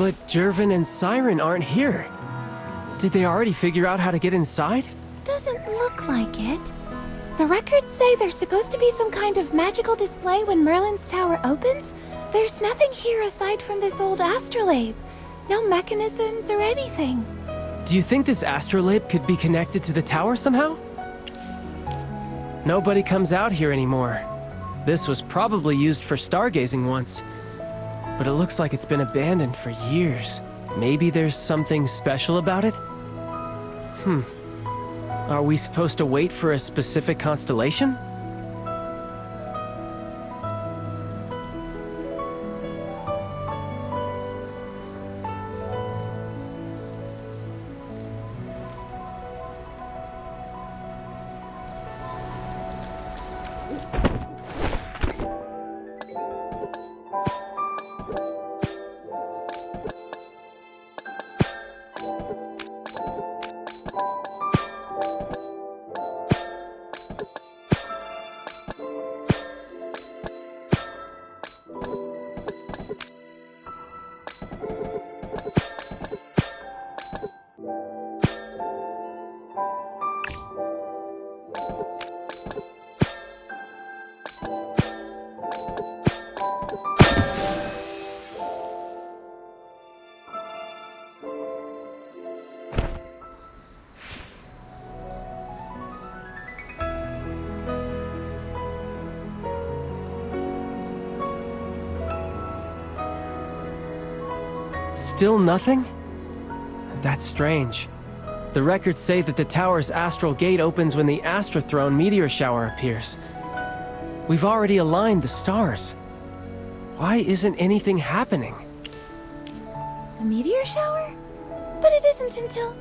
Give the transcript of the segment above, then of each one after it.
But Gervan and Siren aren't here. Did they already figure out how to get inside? Doesn't look like it. The records say there's supposed to be some kind of magical display when Merlin's tower opens. There's nothing here aside from this old astrolabe. No mechanisms or anything. Do you think this astrolabe could be connected to the tower somehow? Nobody comes out here anymore. This was probably used for stargazing once. But it looks like it's been abandoned for years. Maybe there's something special about it? Are we supposed to wait for a specific constellation? Still nothing? That's strange. The records say that the tower's astral gate opens when the Astrathrone meteor shower appears. We've already aligned the stars. Why isn't anything happening? A meteor shower? But it isn't until...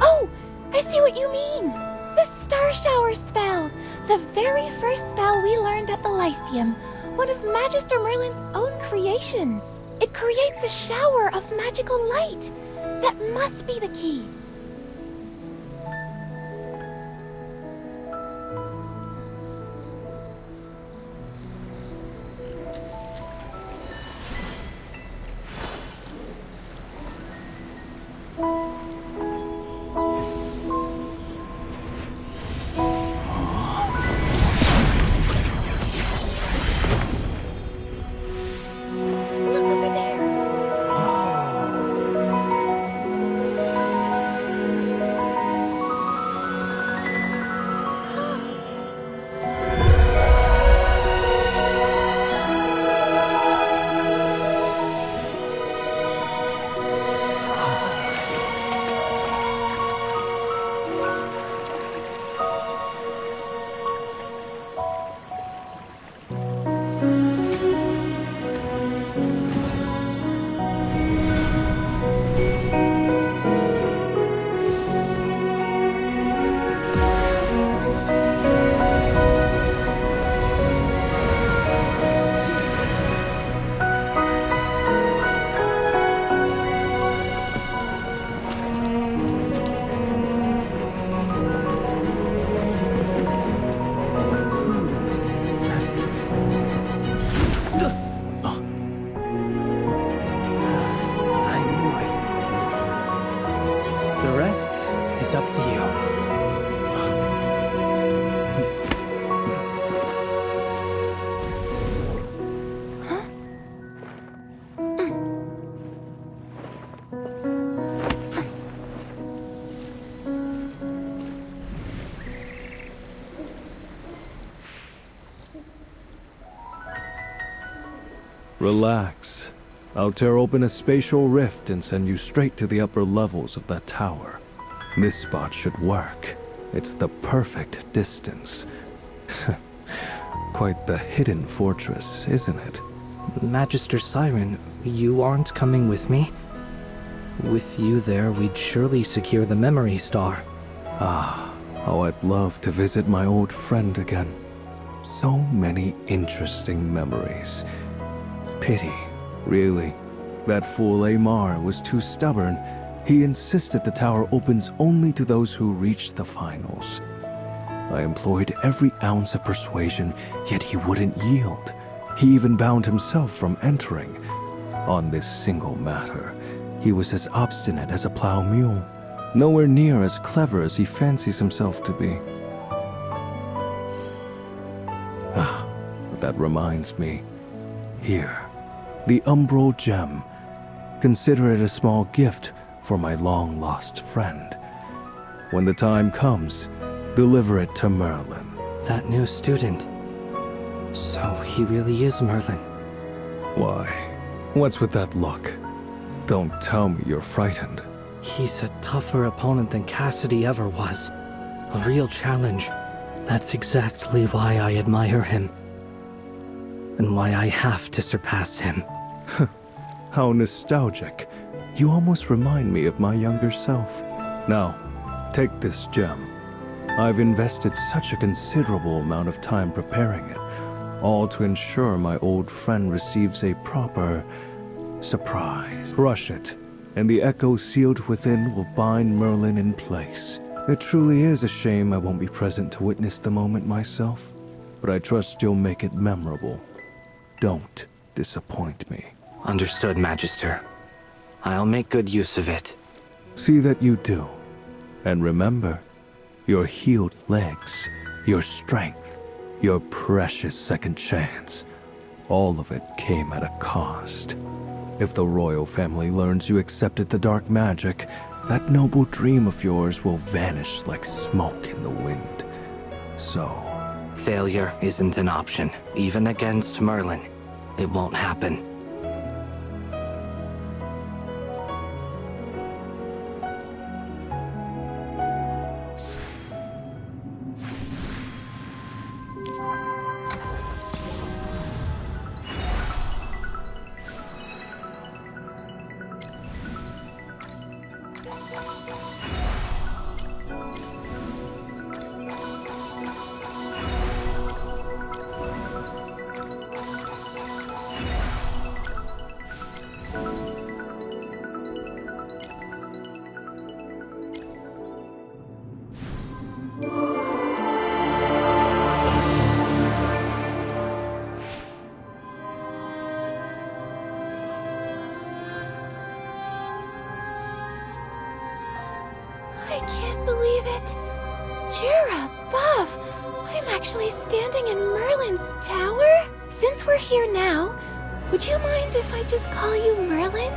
Oh! I see what you mean! The star shower spell! The very first spell we learned at the Lyceum. One of Magister Merlin's own creations. It creates a shower of magical light. That must be the key. Up to you. Relax. I'll tear open a spatial rift and send you straight to the upper levels of that tower. This spot should work. It's the perfect distance. Quite the hidden fortress, isn't it? Magister Siren, you aren't coming with me? With you there, we'd surely secure the memory star. Ah, how I'd love to visit my old friend again. So many interesting memories. Pity, really. That fool Amar was too stubborn. He insisted the tower opens only to those who reach the finals. I employed every ounce of persuasion, yet he wouldn't yield. He even bound himself from entering. On this single matter, he was as obstinate as a plow mule, nowhere near as clever as he fancies himself to be. Ah, but that reminds me. Here, the umbral gem. Consider it a small gift for my long-lost friend. When the time comes, deliver it to Merlin. That new student. So he really is Merlin. Why? What's with that look? Don't tell me you're frightened. He's a tougher opponent than Cassadee ever was. A real challenge. That's exactly why I admire him. And why I have to surpass him. How nostalgic. You almost remind me of my younger self. Now, take this gem. I've invested such a considerable amount of time preparing it, all to ensure my old friend receives a proper surprise. Crush it, and the echo sealed within will bind Merlin in place. It truly is a shame I won't be present to witness the moment myself, but I trust you'll make it memorable. Don't disappoint me. Understood, Magister. I'll make good use of it. See that you do. And remember, your healed legs, your strength, your precious second chance, all of it came at a cost. If the royal family learns you accepted the dark magic, that noble dream of yours will vanish like smoke in the wind. So... Failure isn't an option, even against Merlin. It won't happen. I can't believe it. Jura above! I'm actually standing in Merlin's tower? Since we're here now, would you mind if I just call you Merlin?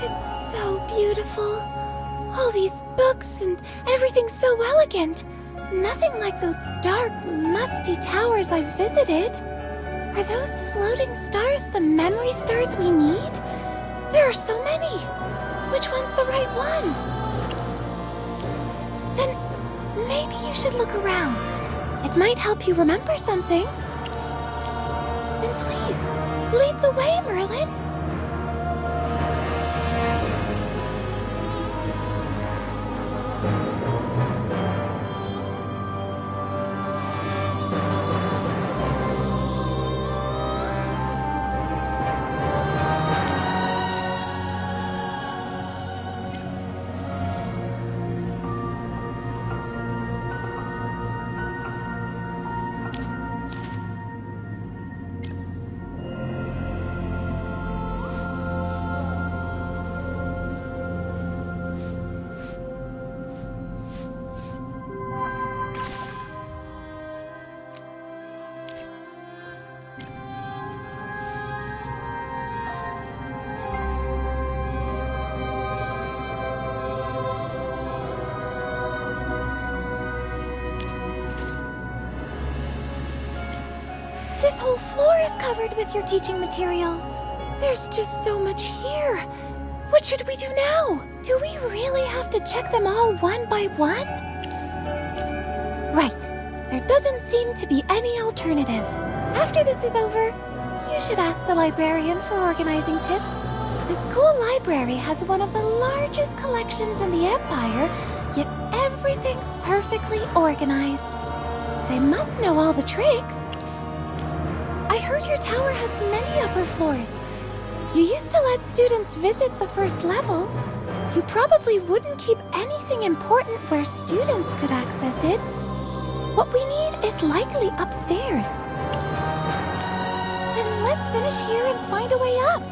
It's so beautiful. All these books and everything's so elegant. Nothing like those dark, musty towers I've visited. Are those floating stars the memory stars we need? There are so many. Which one's the right one? Then maybe you should look around. It might help you remember something. Then please, lead the way, Merlin. This whole floor is covered with your teaching materials. There's just so much here. What should we do now? Do we really have to check them all one by one? Right. There doesn't seem to be any alternative. After this is over, you should ask the librarian for organizing tips. The school library has one of the largest collections in the Empire, yet everything's perfectly organized. They must know all the tricks. I heard your tower has many upper floors. You used to let students visit the first level. You probably wouldn't keep anything important where students could access it. What we need is likely upstairs. Then let's finish here and find a way up.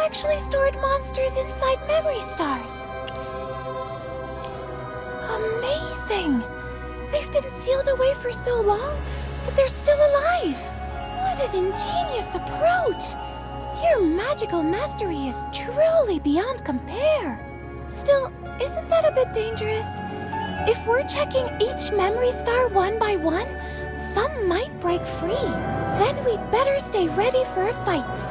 actually stored monsters inside memory stars. Amazing! They've been sealed away for so long, but they're still alive! What an ingenious approach! Your magical mastery is truly beyond compare. Still, isn't that a bit dangerous? If we're checking each memory star one by one, some might break free. Then we'd better stay ready for a fight.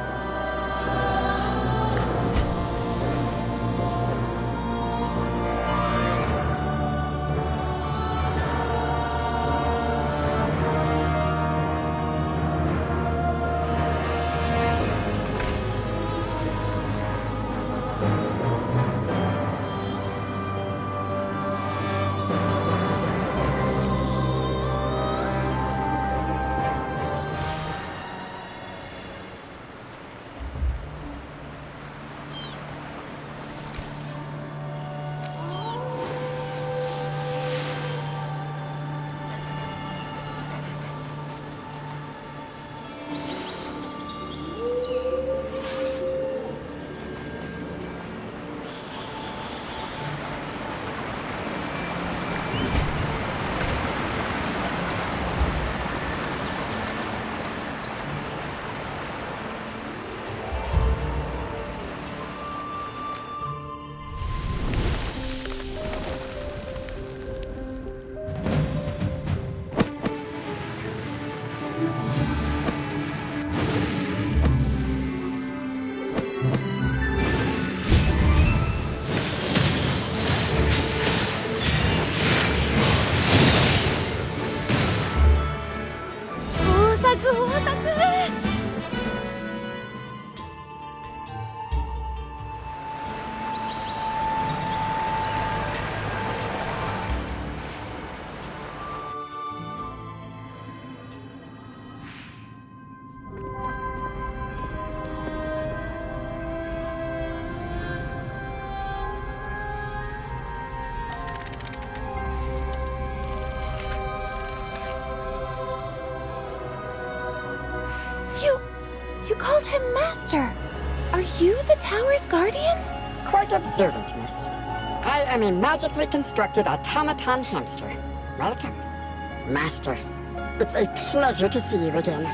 You called him Master. Are you the tower's guardian? Quite observant, miss. I am a magically constructed automaton hamster. Welcome, Master. It's a pleasure to see you again.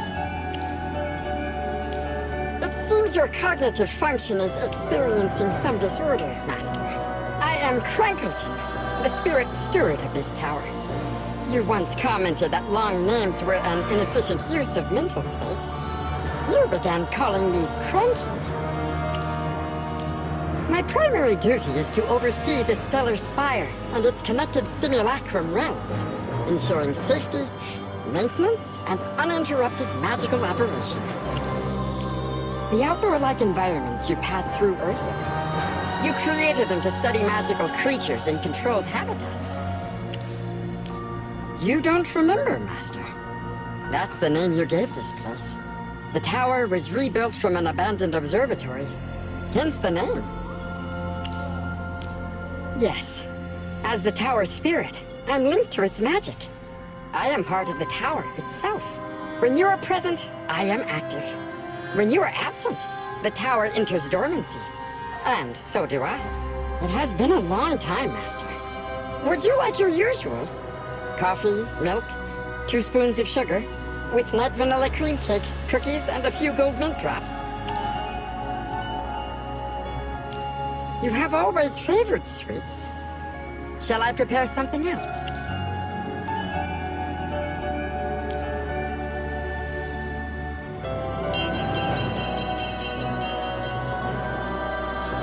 It seems your cognitive function is experiencing some disorder, Master. I am Crankleton, the spirit steward of this tower. You once commented that long names were an inefficient use of mental space. You began calling me Cranky. My primary duty is to oversee the Stellar Spire and its connected simulacrum realms, ensuring safety, maintenance, and uninterrupted magical operation. The outdoor-like environments you passed through earlier, you created them to study magical creatures in controlled habitats. You don't remember, Master. That's the name you gave this place. The tower was rebuilt from an abandoned observatory, hence the name. Yes, as the tower's spirit, I'm linked to its magic. I am part of the tower itself. When you are present, I am active. When you are absent, the tower enters dormancy. And so do I. It has been a long time, Master. Would you like your usual? Coffee, milk, 2 spoons of sugar, with nut vanilla cream cake, cookies, and a few gold mint drops. You have always favored sweets. Shall I prepare something else?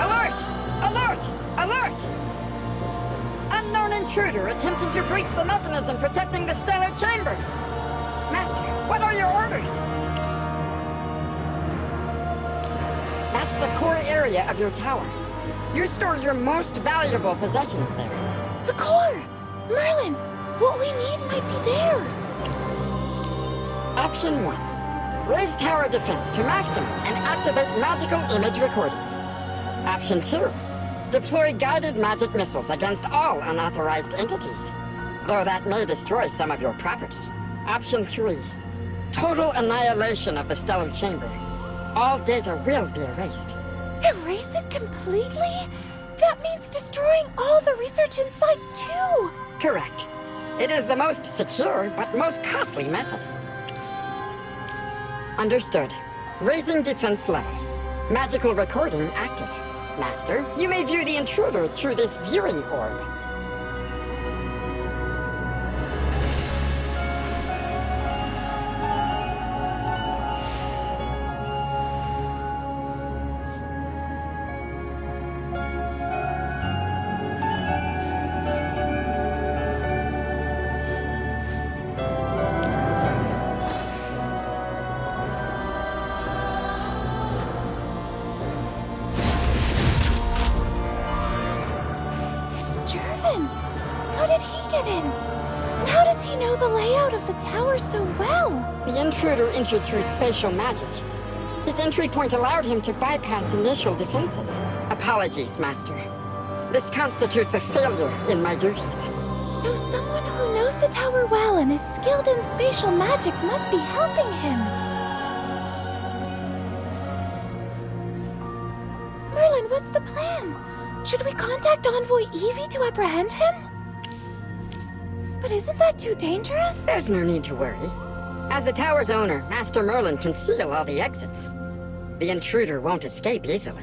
Alert! Alert! Alert! Unknown intruder attempting to breach the mechanism protecting the stellar chamber. Master, what are your orders? That's the core area of your tower. You store your most valuable possessions there. The core! Merlin, what we need might be there. Option 1. Raise tower defense to maximum and activate magical image recording. Option 2. Deploy guided magic missiles against all unauthorized entities, though that may destroy some of your property. Option 3. Total annihilation of the stellar chamber. All data will be erased. Erase it completely? That means destroying all the research inside too! Correct. It is the most secure, but most costly method. Understood. Raising defense level. Magical recording active. Master, you may view the intruder through this viewing orb. Gervan! How did he get in? And how does he know the layout of the tower so well? The intruder entered through spatial magic. His entry point allowed him to bypass initial defenses. Apologies, Master. This constitutes a failure in my duties. So someone who knows the tower well and is skilled in spatial magic must be helping him. Merlin, what's the plan? Should we contact Envoy Evie to apprehend him? But isn't that too dangerous? There's no need to worry. As the tower's owner, Master Merlin can seal all the exits. The intruder won't escape easily.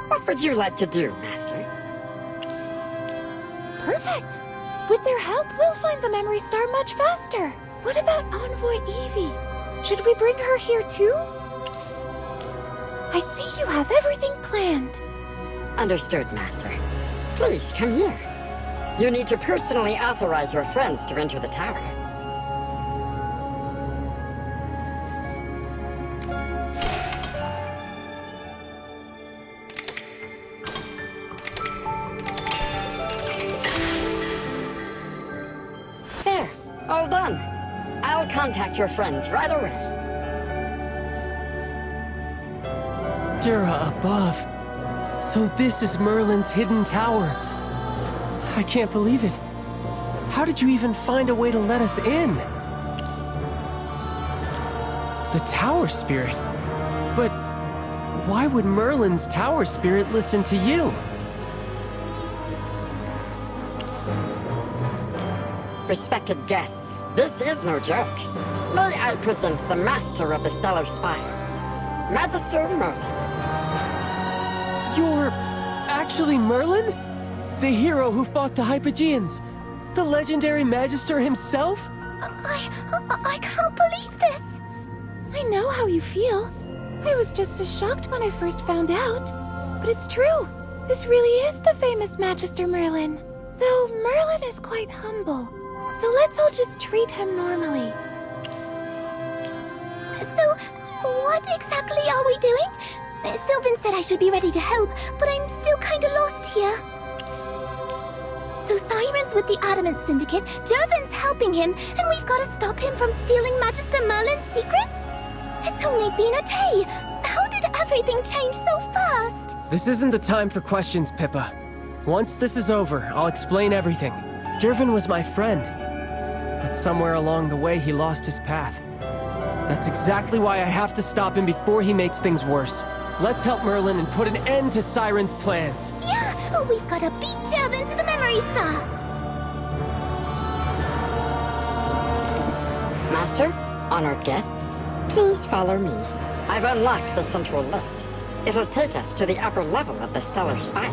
What would you like to do, Master? Perfect! With their help, we'll find the Memory Star much faster. What about Envoy Evie? Should we bring her here too? I see you have everything planned. Understood, Master. Please, come here. You need to personally authorize your friends to enter the tower. There, all done. I'll contact your friends right away. Dura above. So this is Merlin's hidden tower. I can't believe it. How did you even find a way to let us in? The tower spirit? But why would Merlin's tower spirit listen to you? Respected guests, this is no joke. May I present the master of the Stellar Spire, Magister Merlin. You're actually Merlin? The hero who fought the Hypogeans? The legendary Magister himself? I can't believe this! I know how you feel. I was just as shocked when I first found out. But it's true. This really is the famous Magister Merlin. Though Merlin is quite humble. So let's all just treat him normally. So, what exactly are we doing? Sylvan said I should be ready to help, but I'm still kinda lost here. So Siren's with the Adamant Syndicate, Gervan's helping him, and we've gotta stop him from stealing Magister Merlin's secrets? It's only been a day. How did everything change so fast? This isn't the time for questions, Pippa. Once this is over, I'll explain everything. Gervan was my friend, but somewhere along the way he lost his path. That's exactly why I have to stop him before he makes things worse. Let's help Merlin and put an end to Siren's plans. Yeah, we've gotta beat Gervan to the Memory Star. Master, honored guests, please follow me. I've unlocked the central lift. It'll take us to the upper level of the Stellar Spire.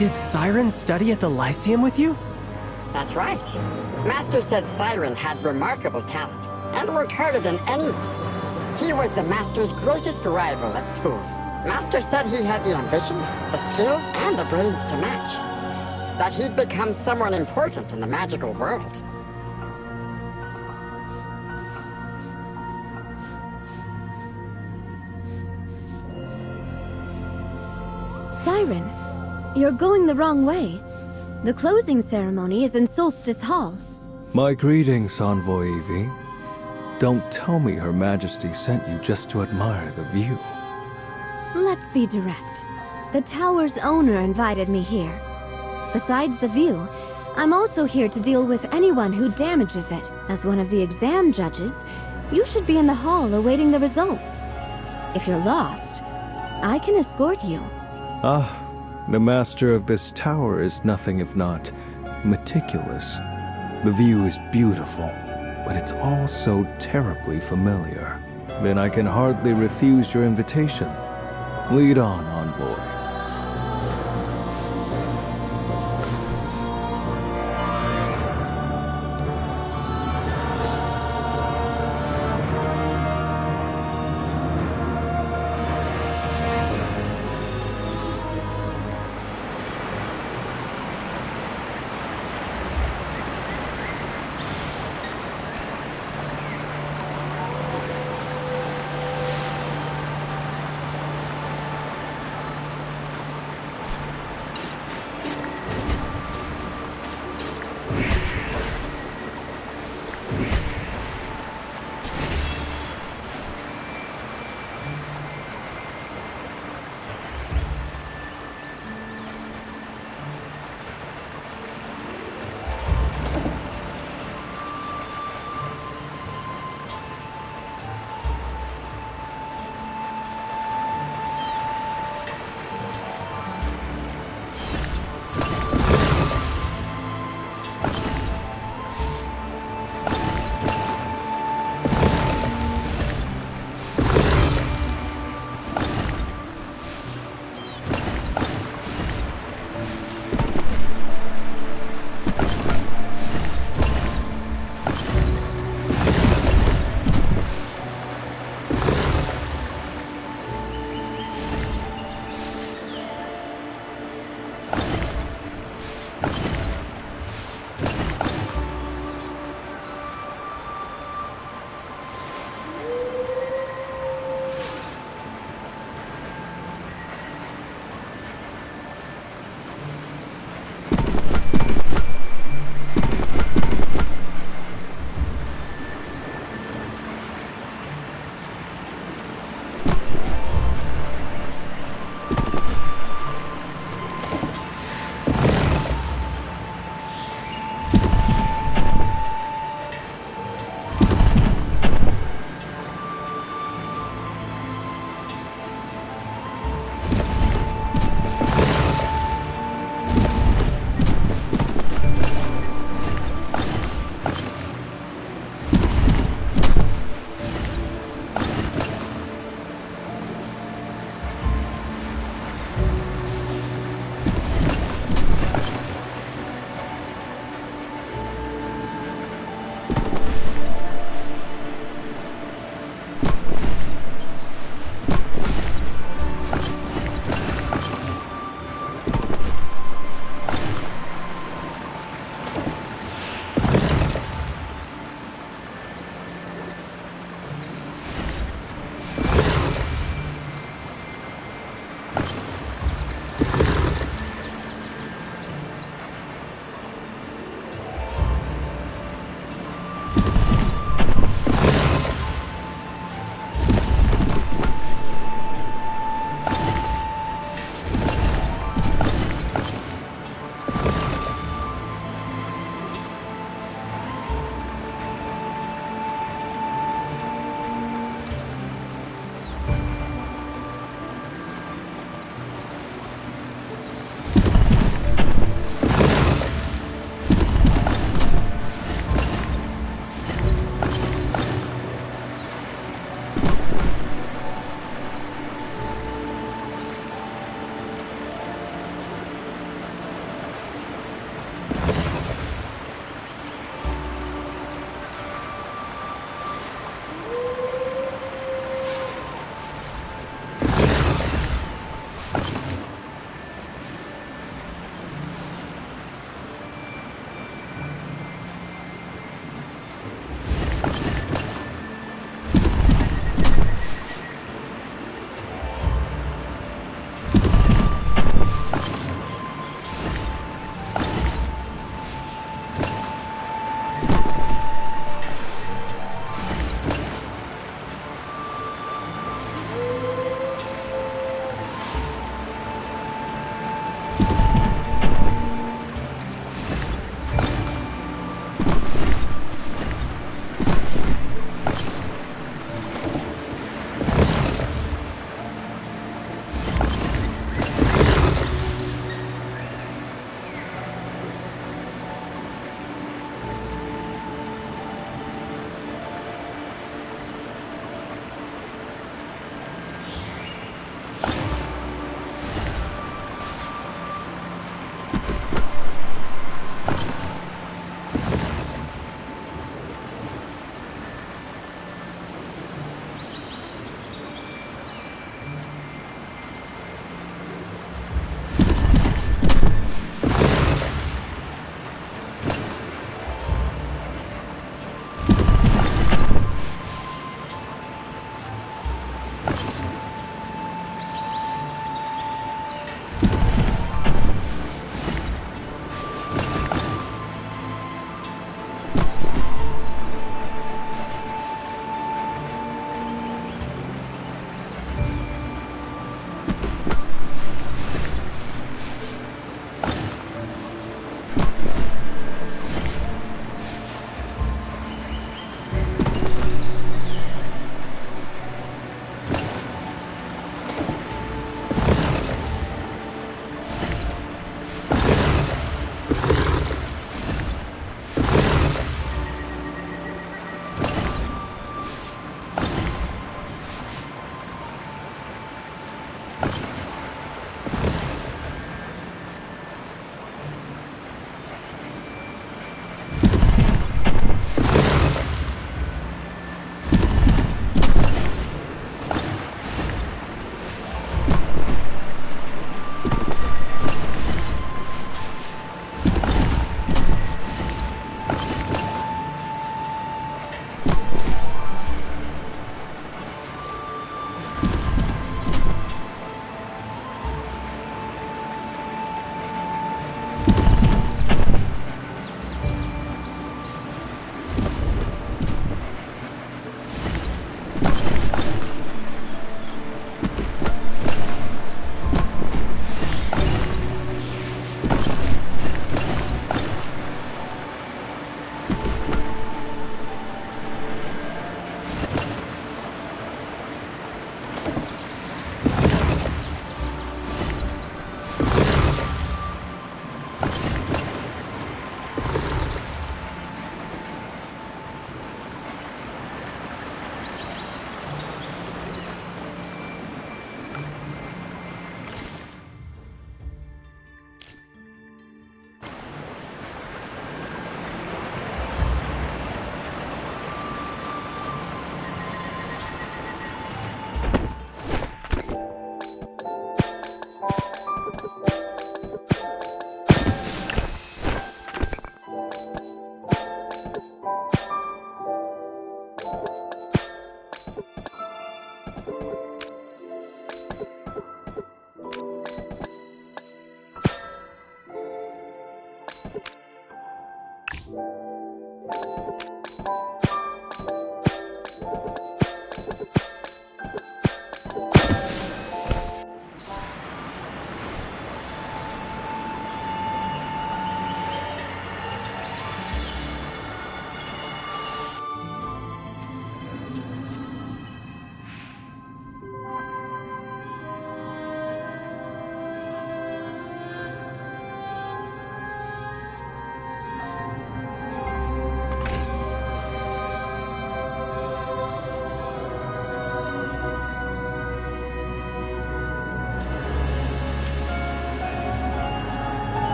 Did Siren study at the Lyceum with you? That's right. Master said Siren had remarkable talent and worked harder than anyone. He was the Master's greatest rival at school. Master said he had the ambition, the skill, and the brains to match. That he'd become someone important in the magical world. Siren, you're going the wrong way. The closing ceremony is in Solstice Hall. My greetings, Envoy Evie. Don't tell me Her Majesty sent you just to admire the view. Let's be direct. The tower's owner invited me here. Besides the view, I'm also here to deal with anyone who damages it. As one of the exam judges, you should be in the hall awaiting the results. If you're lost, I can escort you. Ah, the master of this tower is nothing if not meticulous. The view is beautiful, but it's all so terribly familiar. Then I can hardly refuse your invitation. Lead on, Envoy.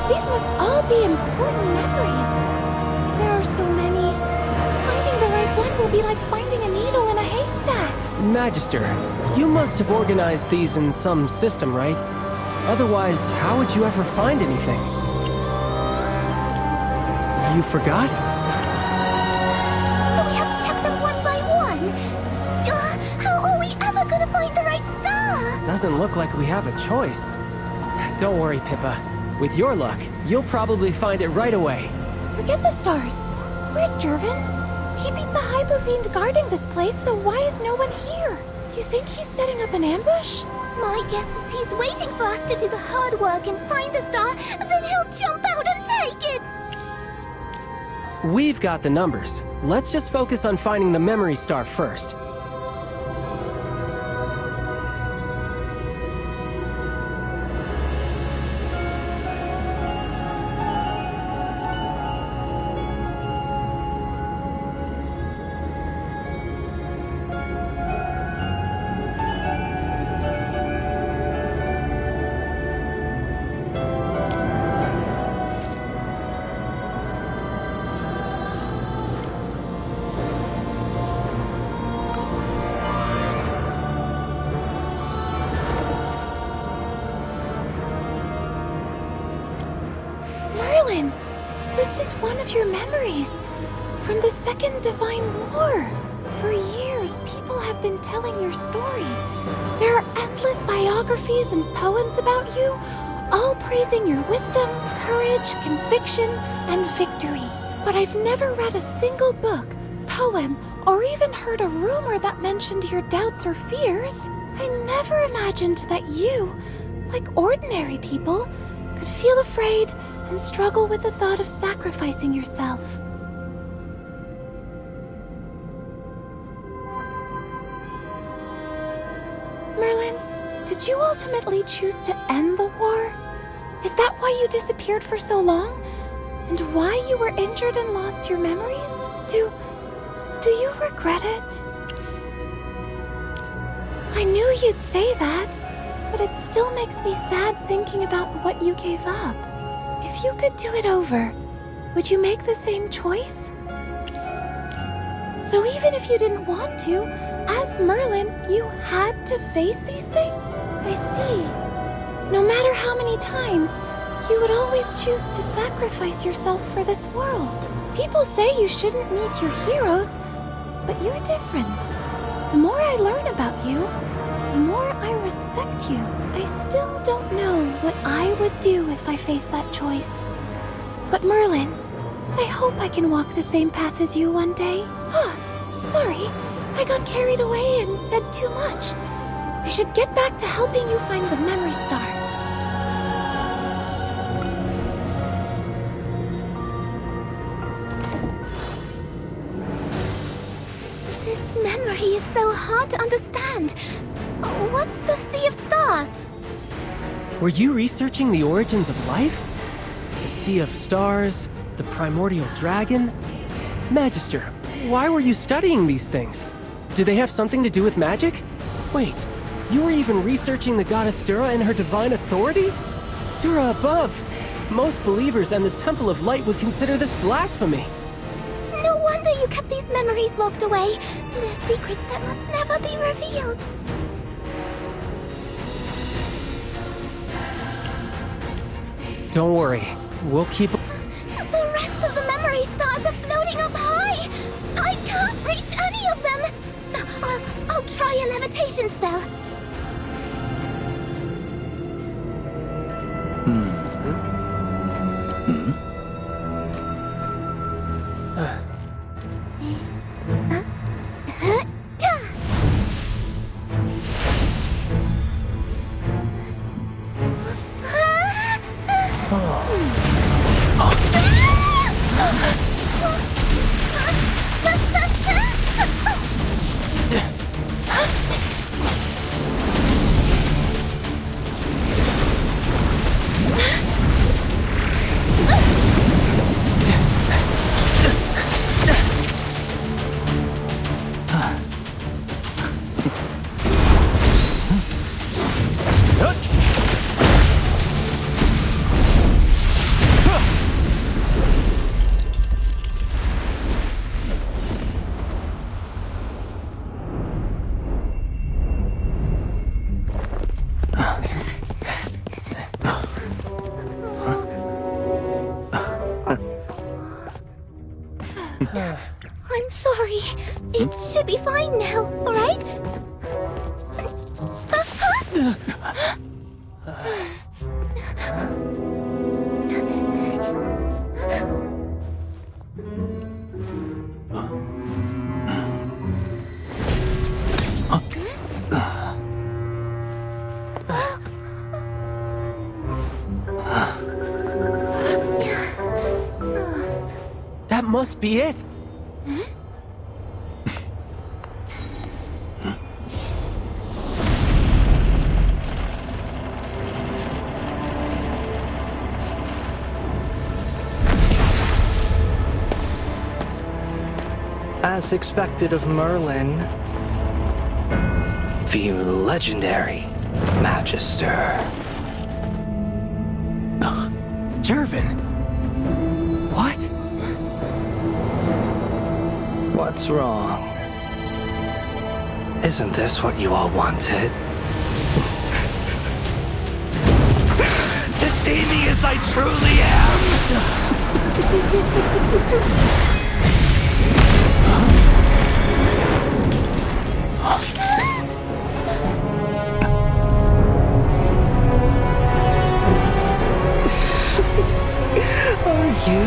These must all be important memories. There are so many. Finding the right one will be like finding a needle in a haystack. Magister, you must have organized these in some system, right? Otherwise, how would you ever find anything? You forgot? So we have to check them one by one? How are we ever gonna find the right star? Doesn't look like we have a choice. Don't worry, Pippa. With your luck, you'll probably find it right away. Forget the stars. Where's Gervan? He beat the Hypo Fiend guarding this place, so why is no one here? You think he's setting up an ambush? My guess is he's waiting for us to do the hard work and find the star, and then he'll jump out and take it! We've got the numbers. Let's just focus on finding the memory star first. This is one of your memories from the Second Divine War. For years, people have been telling your story. There are endless biographies and poems about you, all praising your wisdom, courage, conviction, and victory. But I've never read a single book, poem, or even heard a rumor that mentioned your doubts or fears. I never imagined that you, like ordinary people, could feel afraid and struggle with the thought of sacrificing yourself. Merlin, did you ultimately choose to end the war? Is that why you disappeared for so long? And why you were injured and lost your memories? Do you regret it? I knew you'd say that, but it still makes me sad thinking about what you gave up. If you could do it over, would you make the same choice? So even if you didn't want to, as Merlin, you had to face these things? I see. No matter how many times, you would always choose to sacrifice yourself for this world. People say you shouldn't meet your heroes, but you're different. The more I learn about you, the more I respect you. I still don't know what I would do if I faced that choice. But Merlin, I hope I can walk the same path as you one day. Sorry, I got carried away and said too much. I should get back to helping you find the Memory Star. This memory is so hard to understand. What's the Sea of Stars? Were you researching the origins of life? The Sea of Stars, the primordial dragon? Magister, why were you studying these things? Do they have something to do with magic? Wait, you were even researching the goddess Dura and her divine authority? Dura above! Most believers and the Temple of Light would consider this blasphemy. No wonder you kept these memories locked away. They're secrets that must never be revealed. Don't worry, we'll keep... The rest of the memory stars are floating up high! I can't reach any of them! I'll try a levitation spell. I'm sorry. It should be fine now, alright? That must be it! As expected of Merlin, the legendary Magister. Gervan! What? What's wrong? Isn't this what you all wanted? To see me as I truly am! Are you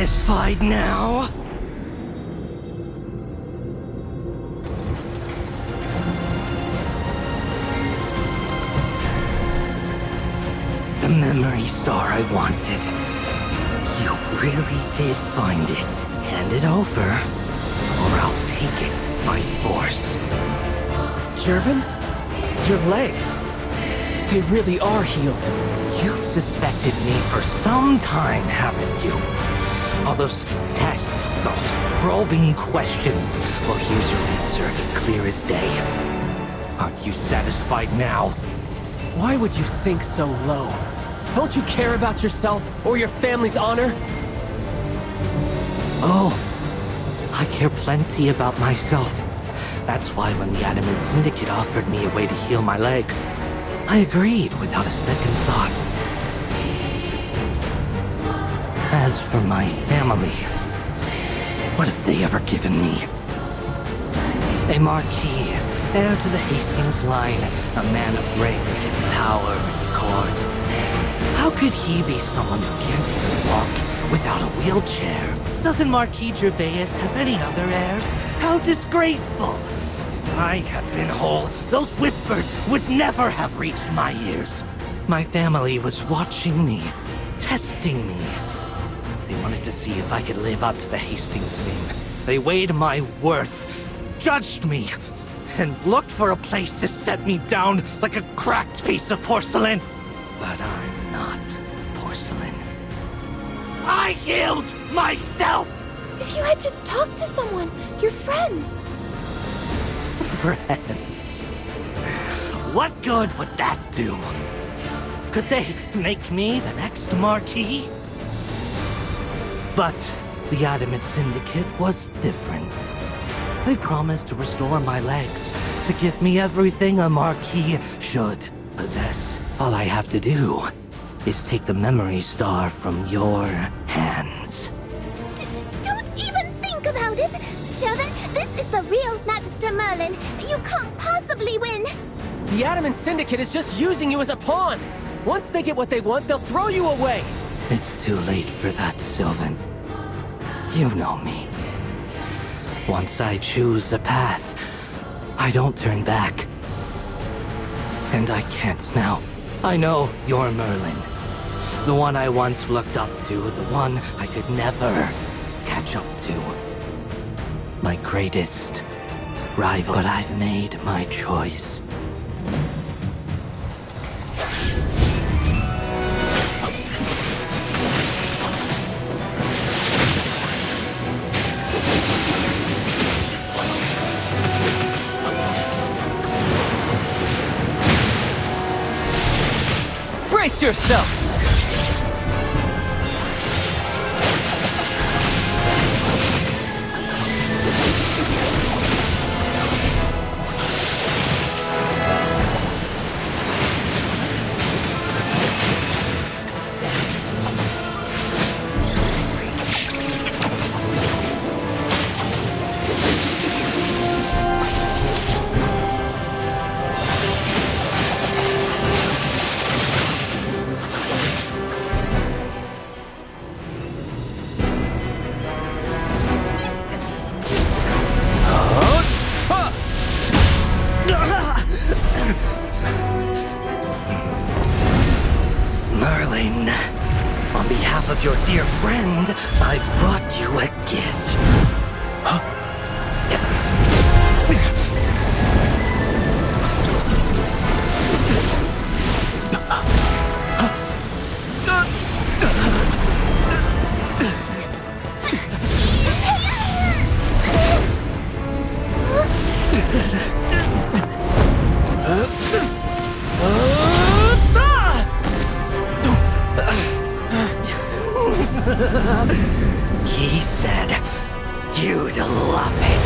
satisfied now? The memory star I wanted. You really did find it. Hand it over, or I'll take it by force. Gervan? Your legs. They really are healed. You've suspected me for some time, haven't you? All those tests, those probing questions. Well, here's your answer, clear as day. Aren't you satisfied now? Why would you sink so low? Don't you care about yourself or your family's honor? Oh, I care plenty about myself. That's why when the Adamant Syndicate offered me a way to heal my legs, I agreed without a second thought. As for my family, what have they ever given me? A Marquis, heir to the Hastings line, a man of rank and power in the court. How could he be someone who can't even walk without a wheelchair? Doesn't Marquis Gervais have any other heirs? How disgraceful! If I had been whole, those whispers would never have reached my ears. My family was watching me, testing me. They wanted to see if I could live up to the Hastings name. They weighed my worth, judged me, and looked for a place to set me down like a cracked piece of porcelain. But I'm not porcelain. I healed myself! If you had just talked to someone, your friends. Friends? What good would that do? Could they make me the next Marquis? But the Adamant Syndicate was different. They promised to restore my legs, to give me everything a Marquis should possess. All I have to do is take the memory star from your hands. Don't even think about it! Gervan, this is the real Magister Merlin. You can't possibly win! The Adamant Syndicate is just using you as a pawn. Once they get what they want, they'll throw you away. It's too late for that, Sylvan. You know me. Once I choose a path, I don't turn back. And I can't now. I know you're Merlin. The one I once looked up to, the one I could never catch up to. My greatest rival, but I've made my choice. Brace yourself! Merlin, on behalf of your dear friend, I've brought you a gift. He said you'd love it.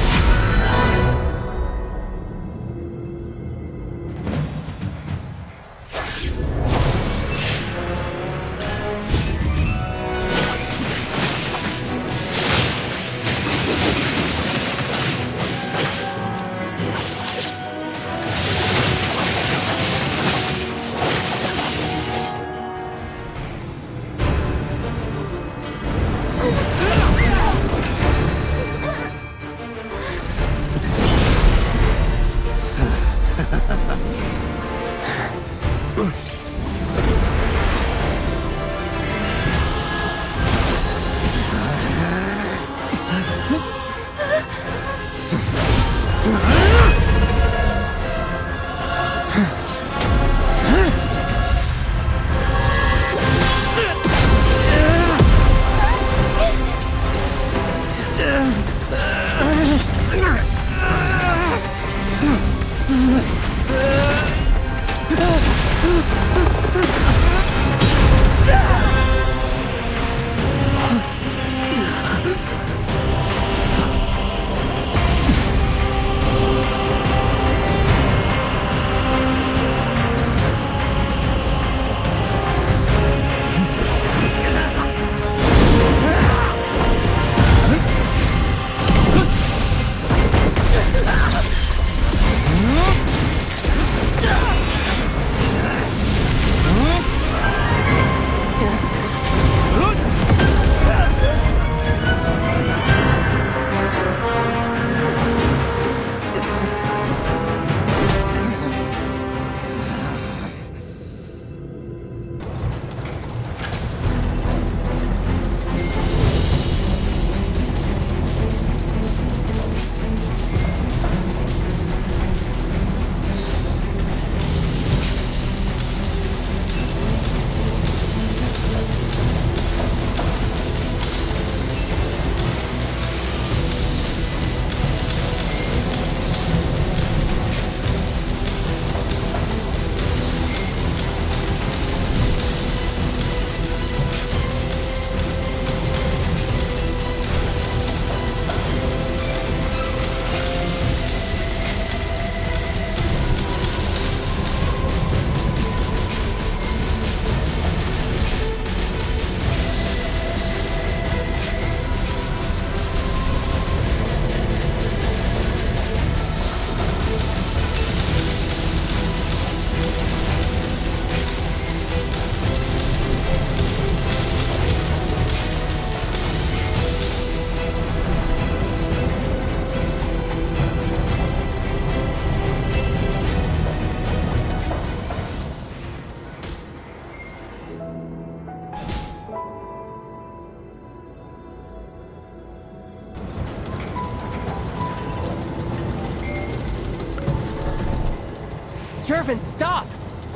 Gervan, stop!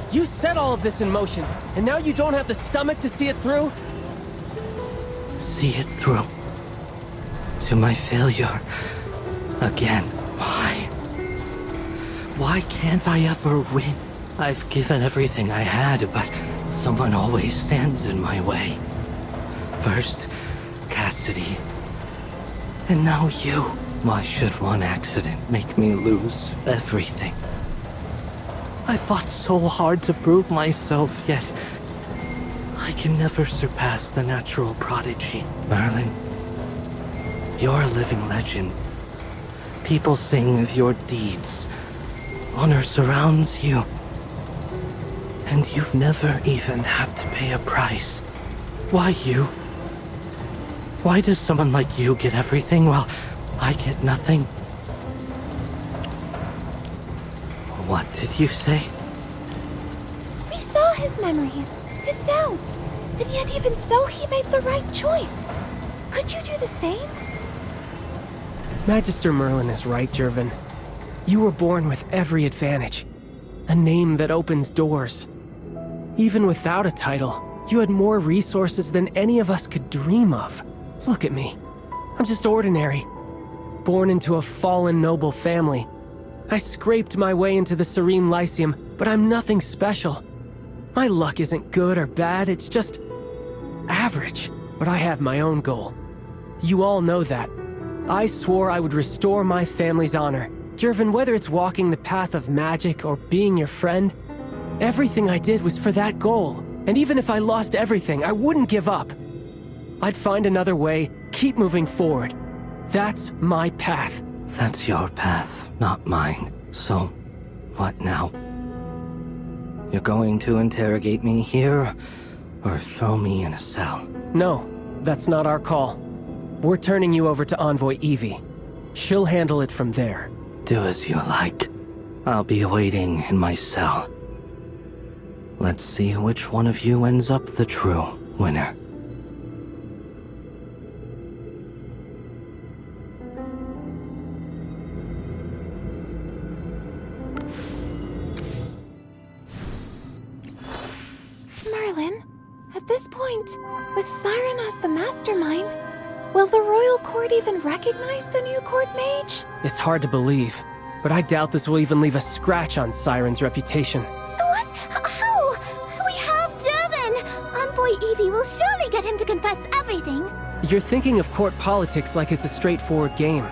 You set all of this in motion, and now you don't have the stomach to see it through? See it through. To my failure. Again. Why? Why can't I ever win? I've given everything I had, but someone always stands in my way. First, Cassadee. And now you. Why should one accident make me lose everything? I fought so hard to prove myself, yet I can never surpass the natural prodigy. Merlin, you're a living legend. People sing of your deeds. Honor surrounds you. And you've never even had to pay a price. Why you? Why does someone like you get everything while I get nothing? What did you say? We saw his memories, his doubts, and yet even so he made the right choice. Could you do the same? Magister Merlin is right, Gervan. You were born with every advantage. A name that opens doors. Even without a title, you had more resources than any of us could dream of. Look at me. I'm just ordinary. Born into a fallen noble family. I scraped my way into the Serene Lyceum, but I'm nothing special. My luck isn't good or bad, it's just average. But I have my own goal. You all know that. I swore I would restore my family's honor. Gervan, whether it's walking the path of magic or being your friend, everything I did was for that goal. And even if I lost everything, I wouldn't give up. I'd find another way, keep moving forward. That's my path. That's your path, not mine. So, what now? You're going to interrogate me here, or throw me in a cell? No, that's not our call. We're turning you over to Envoy Evie. She'll handle it from there. Do as you like. I'll be waiting in my cell. Let's see which one of you ends up the true winner. Merlin, at this point, with Siren as the mastermind, will the Royal Court even recognize the new Court Mage? It's hard to believe, but I doubt this will even leave a scratch on Siren's reputation. What? How? We have Gervan! Envoy Evie will surely get him to confess everything. You're thinking of court politics like it's a straightforward game.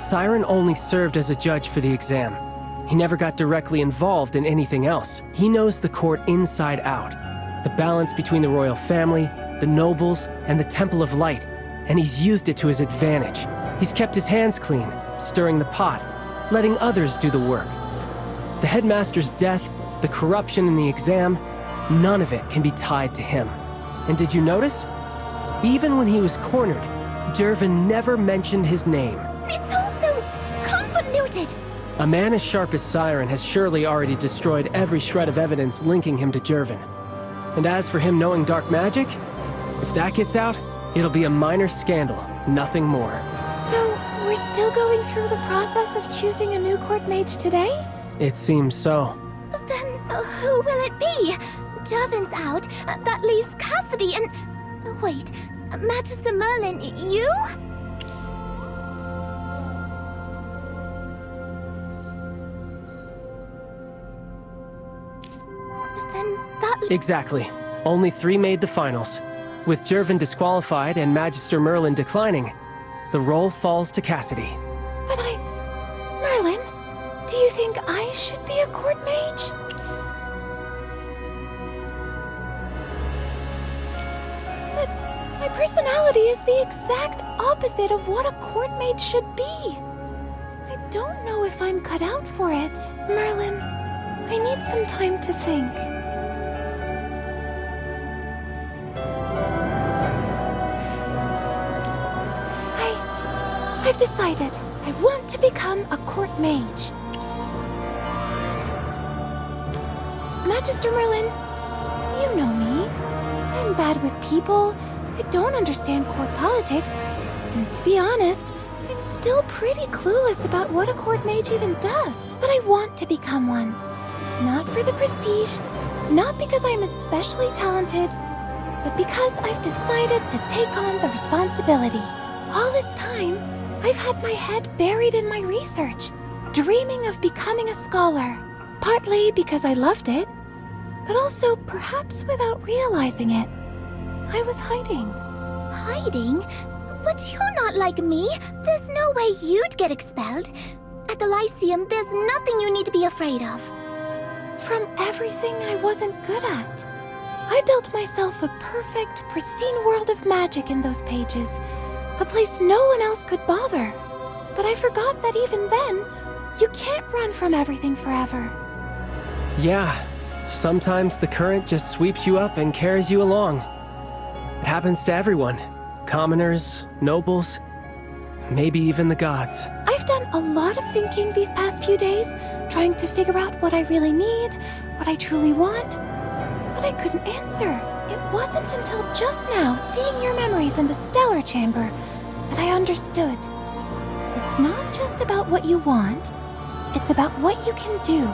Siren only served as a judge for the exam. He never got directly involved in anything else. He knows the court inside out. The balance between the royal family, the nobles, and the Temple of Light. And he's used it to his advantage. He's kept his hands clean, stirring the pot, letting others do the work. The headmaster's death, the corruption in the exam, none of it can be tied to him. And did you notice? Even when he was cornered, Gervan never mentioned his name. It's all so convoluted. A man as sharp as Siren has surely already destroyed every shred of evidence linking him to Gervan. And as for him knowing dark magic, if that gets out, it'll be a minor scandal, nothing more. So, we're still going through the process of choosing a new Court Mage today? It seems so. Then who will it be? Gervan's out. That leaves Cassadee and... Wait, Magister Merlin, you? Then that... Exactly. Only 3 made the finals. With Gervan disqualified and Magister Merlin declining, the role falls to Cassadee. But Merlin, do you think I should be a Court Mage? But my personality is the exact opposite of what a Court Mage should be. I don't know if I'm cut out for it. Merlin, I need some time to think. I've decided. I want to become a Court Mage. Magister Merlin, you know me. I'm bad with people. I don't understand court politics. And to be honest, I'm still pretty clueless about what a Court Mage even does. But I want to become one. Not for the prestige, not because I'm especially talented, but because I've decided to take on the responsibility. All this time, I've had my head buried in my research, dreaming of becoming a scholar. Partly because I loved it, but also perhaps without realizing it. I was hiding. Hiding? But you're not like me. There's no way you'd get expelled. At the Lyceum, there's nothing you need to be afraid of. From everything I wasn't good at. I built myself a perfect, pristine world of magic in those pages. A place no one else could bother. But I forgot that even then, you can't run from everything forever. Yeah, sometimes the current just sweeps you up and carries you along. It happens to everyone. Commoners, nobles, maybe even the gods. I've done a lot of thinking these past few days, trying to figure out what I really need, what I truly want. But I couldn't answer. It wasn't until just now, seeing your memories in the Stellar Chamber, that I understood. It's not just about what you want, it's about what you can do.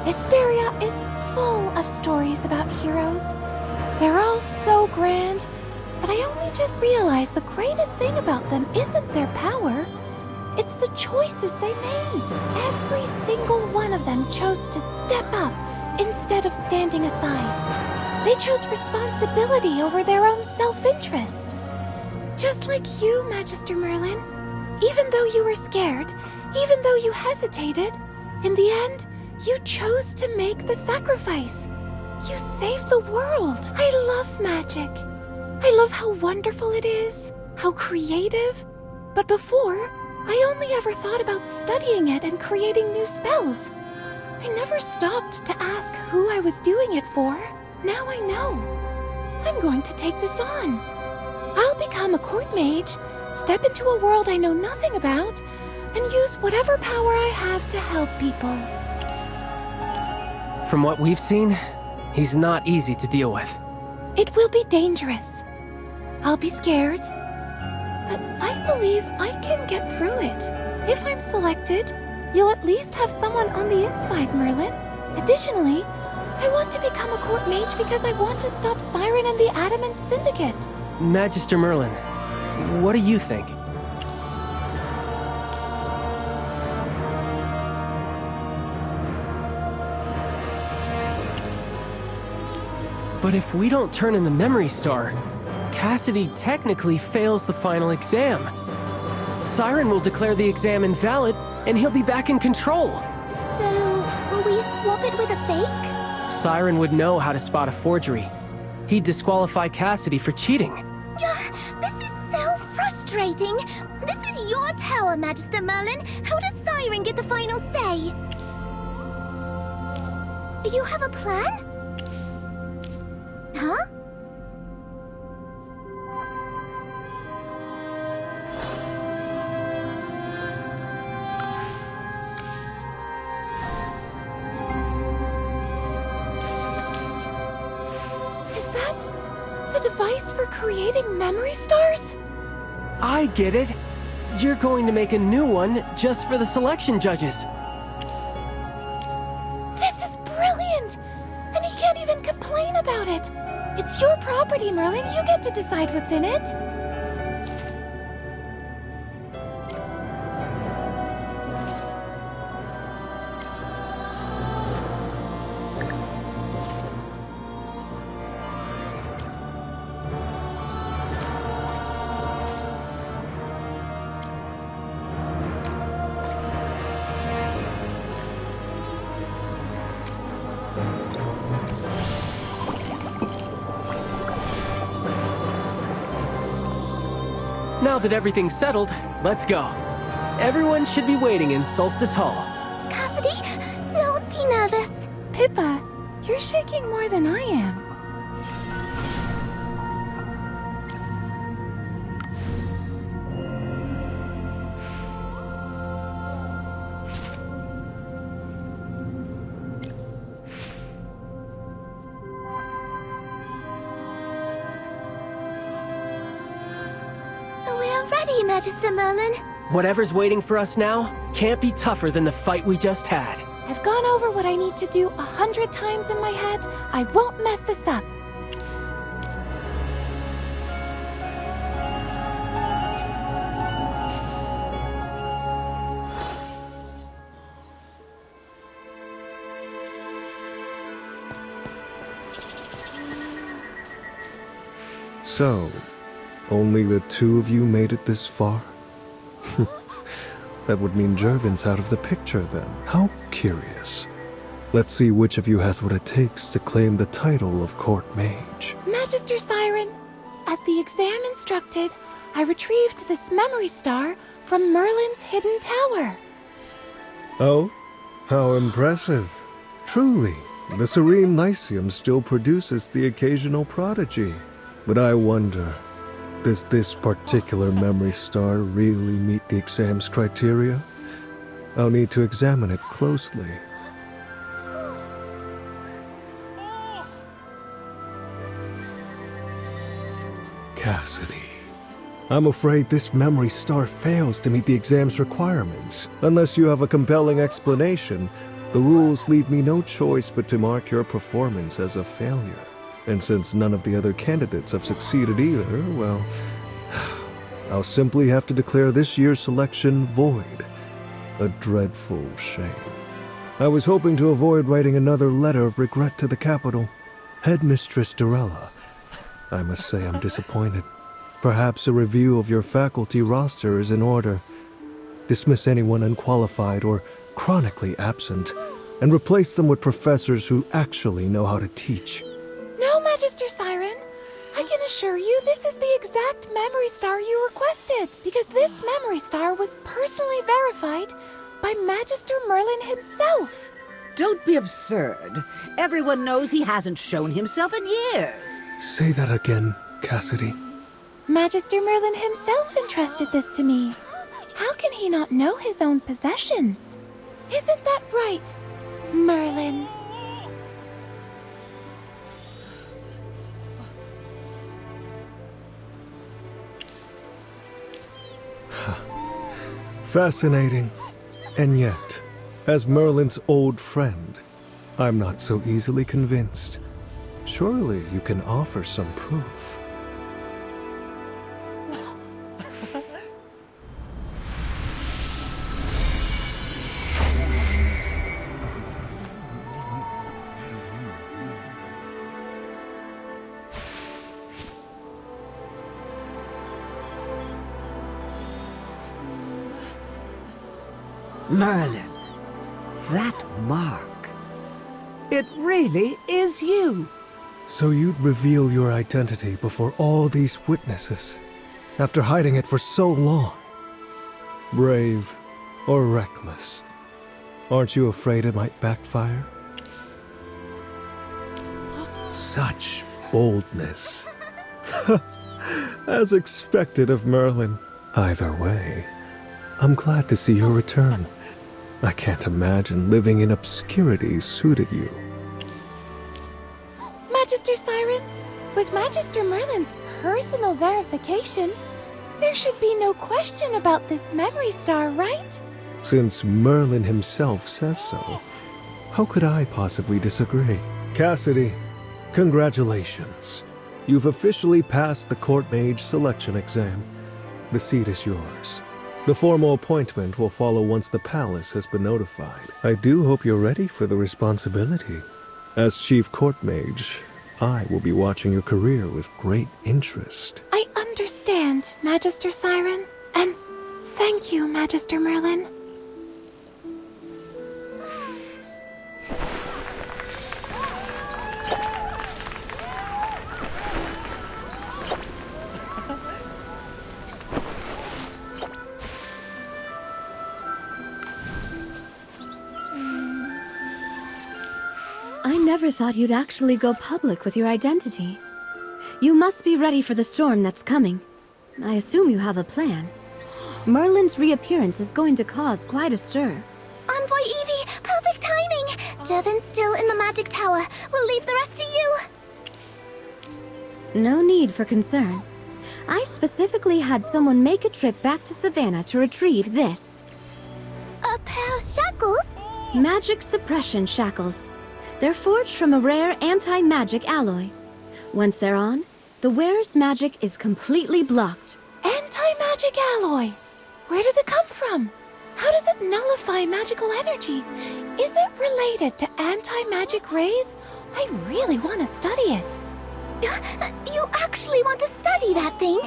Esperia is full of stories about heroes. They're all so grand, but I only just realized the greatest thing about them isn't their power. It's the choices they made. Every single one of them chose to step up instead of standing aside. They chose responsibility over their own self-interest. Just like you, Magister Merlin. Even though you were scared, even though you hesitated, in the end, you chose to make the sacrifice. You saved the world. I love magic. I love how wonderful it is, how creative. But before, I only ever thought about studying it and creating new spells. I never stopped to ask who I was doing it for. Now I know. I'm going to take this on. I'll become a court mage, step into a world I know nothing about, and use whatever power I have to help people. From what we've seen, he's not easy to deal with. It will be dangerous. I'll be scared, but I believe I can get through it. If I'm selected, you'll at least have someone on the inside, Merlin. Additionally, I want to become a court mage because I want to stop Siren and the Adamant Syndicate. Magister Merlin, what do you think? But if we don't turn in the Memory Star, Cassadee technically fails the final exam. Siren will declare the exam invalid, and he'll be back in control. So, will we swap it with a fake? Siren would know how to spot a forgery. He'd disqualify Cassadee for cheating. This is so frustrating. This is your tower, Magister Merlin. How does Siren get the final say? You have a plan? Huh? Is that the device for creating memory stars? I get it. You're going to make a new one just for the selection judges. This is brilliant! And he can't even complain about it. It's your property, Merlin. You get to decide what's in it. Now that everything's settled, let's go. Everyone should be waiting in Solstice Hall. Cassadee, don't be nervous. Pippa, you're shaking more than I am. We're ready, Magister Merlin. Whatever's waiting for us now can't be tougher than the fight we just had. I've gone over what I need to do 100 times in my head. I won't mess this up. So, only the two of you made it this far? That would mean Gervan's out of the picture then. How curious. Let's see which of you has what it takes to claim the title of Court Mage. Magister Siren, as the exam instructed, I retrieved this memory star from Merlin's hidden tower. Oh? How impressive. Truly, the Serene Lyceum still produces the occasional prodigy. But I wonder, does this particular memory star really meet the exam's criteria? I'll need to examine it closely. Cassadee. I'm afraid this memory star fails to meet the exam's requirements. Unless you have a compelling explanation, the rules leave me no choice but to mark your performance as a failure. And since none of the other candidates have succeeded either, well, I'll simply have to declare this year's selection void. A dreadful shame. I was hoping to avoid writing another letter of regret to the capital. Headmistress Dorella, I must say I'm disappointed. Perhaps a review of your faculty roster is in order. Dismiss anyone unqualified or chronically absent, and replace them with professors who actually know how to teach. No, Magister Siren. I can assure you this is the exact memory star you requested, because this memory star was personally verified by Magister Merlin himself. Don't be absurd. Everyone knows he hasn't shown himself in years. Say that again, Cassadee. Magister Merlin himself entrusted this to me. How can he not know his own possessions? Isn't that right, Merlin? Fascinating. And yet, as Merlin's old friend, I'm not so easily convinced. Surely you can offer some proof. Merlin, that mark. It really is you. So you'd reveal your identity before all these witnesses, after hiding it for so long. Brave or reckless? Aren't you afraid it might backfire? Such boldness. As expected of Merlin. Either way, I'm glad to see your return. I can't imagine living in obscurity suited you. Magister Siren, with Magister Merlin's personal verification, there should be no question about this memory star, right? Since Merlin himself says so, how could I possibly disagree? Cassadee, congratulations. You've officially passed the Court Mage selection exam. The seat is yours. The formal appointment will follow once the palace has been notified. I do hope you're ready for the responsibility. As Chief Court Mage, I will be watching your career with great interest. I understand, Magister Siren, and thank you, Magister Merlin. I never thought you'd actually go public with your identity. You must be ready for the storm that's coming. I assume you have a plan. Merlin's reappearance is going to cause quite a stir. Envoy Evie, perfect timing! Gervan's still in the magic tower. We'll leave the rest to you. No need for concern. I specifically had someone make a trip back to Savannah to retrieve this. A pair of shackles? Magic suppression shackles. They're forged from a rare anti-magic alloy. Once they're on, the wearer's magic is completely blocked. Anti-magic alloy. Where does it come from? How does it nullify magical energy? Is it related to anti-magic rays? I really want to study it. You actually want to study that thing?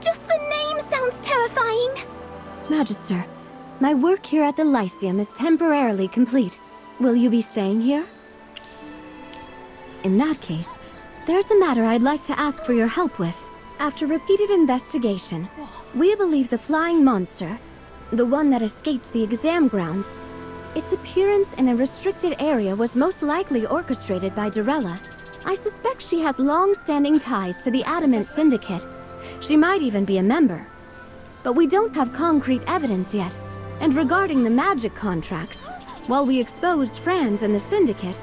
Just the name sounds terrifying. Magister, my work here at the Lyceum is temporarily complete. Will you be staying here? In that case, there's a matter I'd like to ask for your help with. After repeated investigation, we believe the flying monster, the one that escaped the exam grounds, its appearance in a restricted area was most likely orchestrated by Dorella. I suspect she has long-standing ties to the Adamant Syndicate. She might even be a member. But we don't have concrete evidence yet. And regarding the magic contracts, while we exposed Franz and the Syndicate,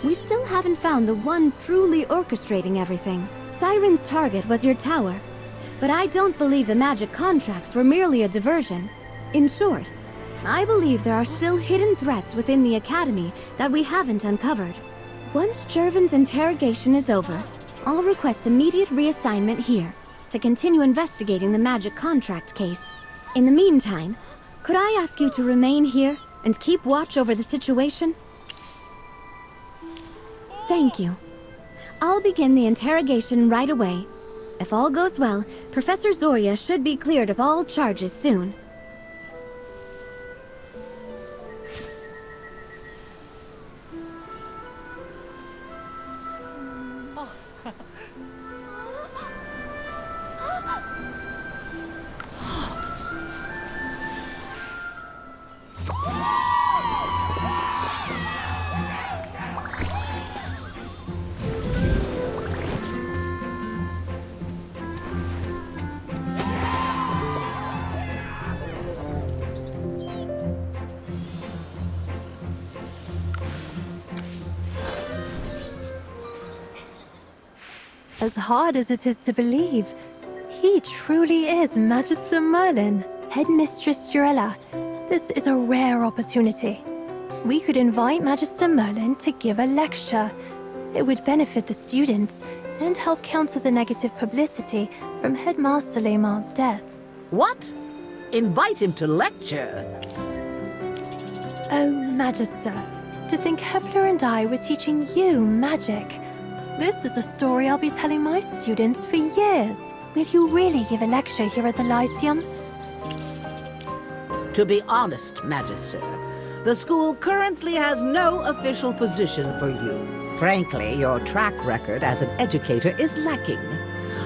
we still haven't found the one truly orchestrating everything. Siren's target was your tower, but I don't believe the magic contracts were merely a diversion. In short, I believe there are still hidden threats within the Academy that we haven't uncovered. Once Gervan's interrogation is over, I'll request immediate reassignment here to continue investigating the magic contract case. In the meantime, could I ask you to remain here and keep watch over the situation? Thank you. I'll begin the interrogation right away. If all goes well, Professor Zoria should be cleared of all charges soon. As hard as it is to believe, he truly is Magister Merlin, Headmistress Dorella. This is a rare opportunity. We could invite Magister Merlin to give a lecture. It would benefit the students and help counter the negative publicity from Headmaster Lehmar's death. What? Invite him to lecture? Oh, Magister, to think Hepler and I were teaching you magic. This is a story I'll be telling my students for years. Will you really give a lecture here at the Lyceum? To be honest, Magister, the school currently has no official position for you. Frankly, your track record as an educator is lacking.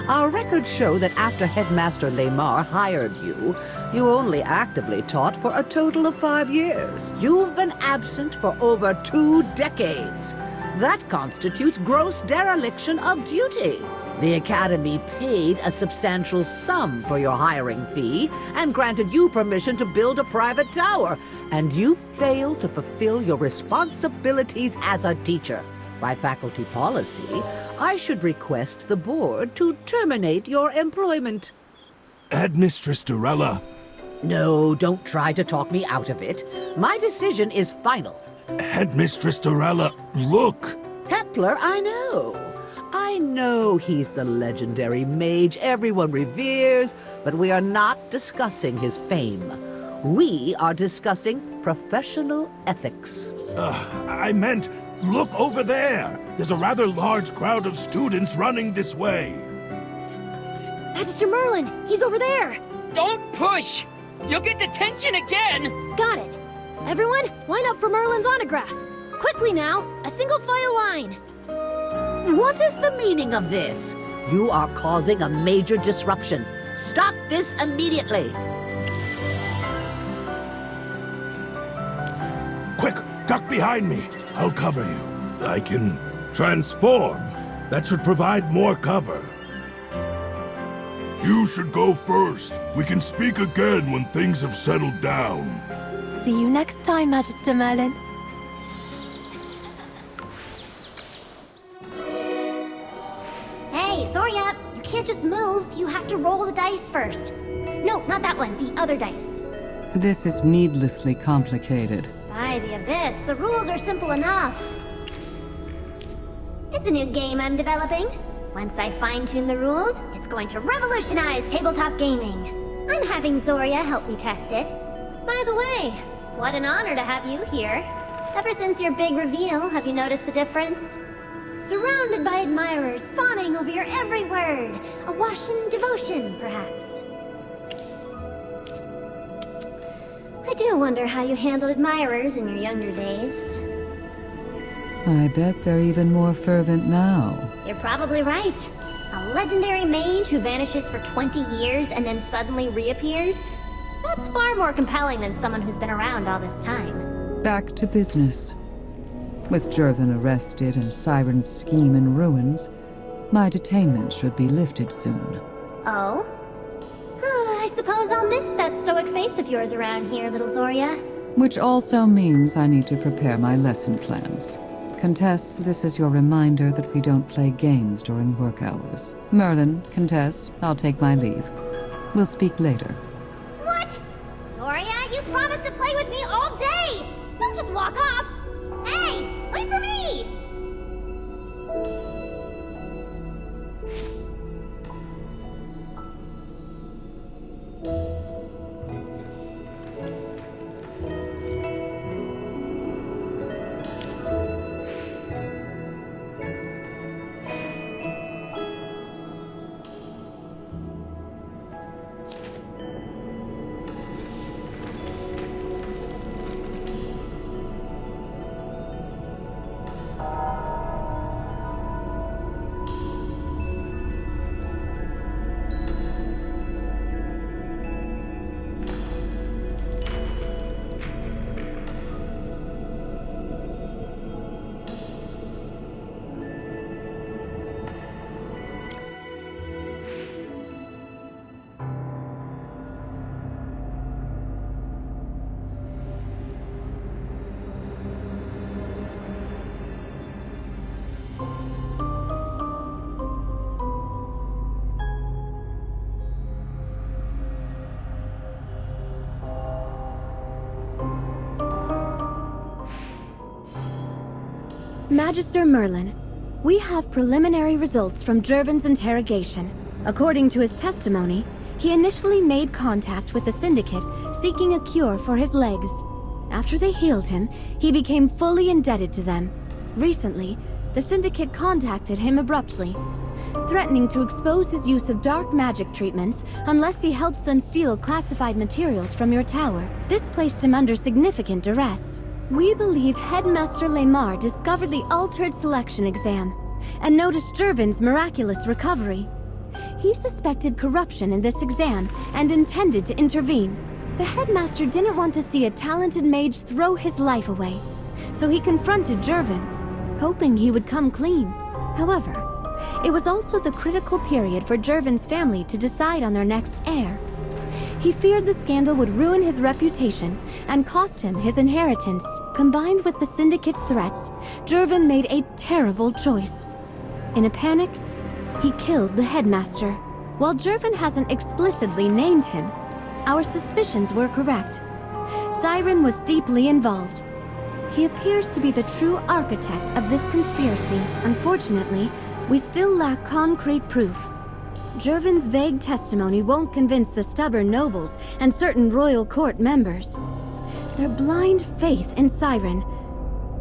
Our records show that after Headmaster Lehmar hired you, you only actively taught for a total of 5 years. You've been absent for over 2 decades. That constitutes gross dereliction of duty. The Academy paid a substantial sum for your hiring fee and granted you permission to build a private tower, and you failed to fulfill your responsibilities as a teacher. By faculty policy, I should request the board to terminate your employment. Headmistress Dorella. No, don't try to talk me out of it. My decision is final. Headmistress Dorella, look! Hepler, I know. I know he's the legendary mage everyone reveres, but we are not discussing his fame. We are discussing professional ethics. I meant, look over there! There's a rather large crowd of students running this way. Magister Merlin, he's over there! Don't push! You'll get detention again! Got it. Everyone, line up for Merlin's autograph. Quickly now, a single file line. What is the meaning of this? You are causing a major disruption. Stop this immediately. Quick, duck behind me. I'll cover you. I can transform. That should provide more cover. You should go first. We can speak again when things have settled down. See you next time, Magister Merlin. Hey, Zoria, you can't just move. You have to roll the dice first. No, not that one. The other dice. This is needlessly complicated. By the Abyss, the rules are simple enough. It's a new game I'm developing. Once I fine-tune the rules, it's going to revolutionize tabletop gaming. I'm having Zoria help me test it. By the way, what an honor to have you here. Ever since your big reveal, have you noticed the difference? Surrounded by admirers, fawning over your every word. Awash in devotion, perhaps. I do wonder how you handled admirers in your younger days. I bet they're even more fervent now. You're probably right. A legendary mage who vanishes for 20 years and then suddenly reappears? That's far more compelling than someone who's been around all this time. Back to business. With Gervan arrested and Siren's scheme in ruins, my detainment should be lifted soon. Oh? I suppose I'll miss that stoic face of yours around here, little Zoria. Which also means I need to prepare my lesson plans. Countess, this is your reminder that we don't play games during work hours. Merlin, Countess, I'll take my leave. We'll speak later. What? Zoria, you promised to play with me all day! Don't just walk off! Hey, wait for me! Magister Merlin, we have preliminary results from Gervan's interrogation. According to his testimony, he initially made contact with the Syndicate seeking a cure for his legs. After they healed him, he became fully indebted to them. Recently, the Syndicate contacted him abruptly, threatening to expose his use of dark magic treatments unless he helps them steal classified materials from your tower. This placed him under significant duress. We believe Headmaster Lemar discovered the altered selection exam and noticed Gervan's miraculous recovery. He suspected corruption in this exam and intended to intervene. The Headmaster didn't want to see a talented mage throw his life away, so he confronted Gervan, hoping he would come clean. However, it was also the critical period for Gervan's family to decide on their next heir. He feared the scandal would ruin his reputation and cost him his inheritance. Combined with the Syndicate's threats, Gervan made a terrible choice. In a panic, he killed the Headmaster. While Gervan hasn't explicitly named him, our suspicions were correct. Siren was deeply involved. He appears to be the true architect of this conspiracy. Unfortunately, we still lack concrete proof. Gervan's vague testimony won't convince the stubborn nobles and certain royal court members. Their blind faith in Siren,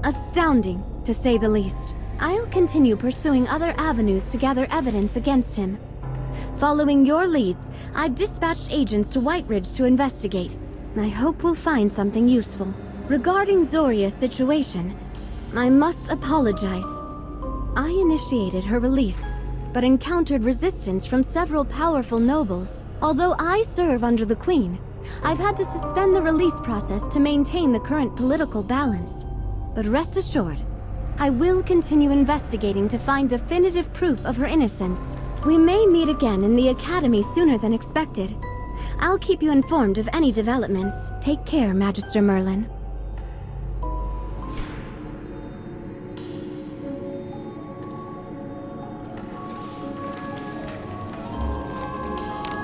astounding to say the least. I'll continue pursuing other avenues to gather evidence against him. Following your leads, I've dispatched agents to White Ridge to investigate. I hope we'll find something useful. Regarding Zoria's situation, I must apologize. I initiated her release, but encountered resistance from several powerful nobles. Although I serve under the Queen, I've had to suspend the release process to maintain the current political balance. But rest assured, I will continue investigating to find definitive proof of her innocence. We may meet again in the Academy sooner than expected. I'll keep you informed of any developments. Take care, Magister Merlin.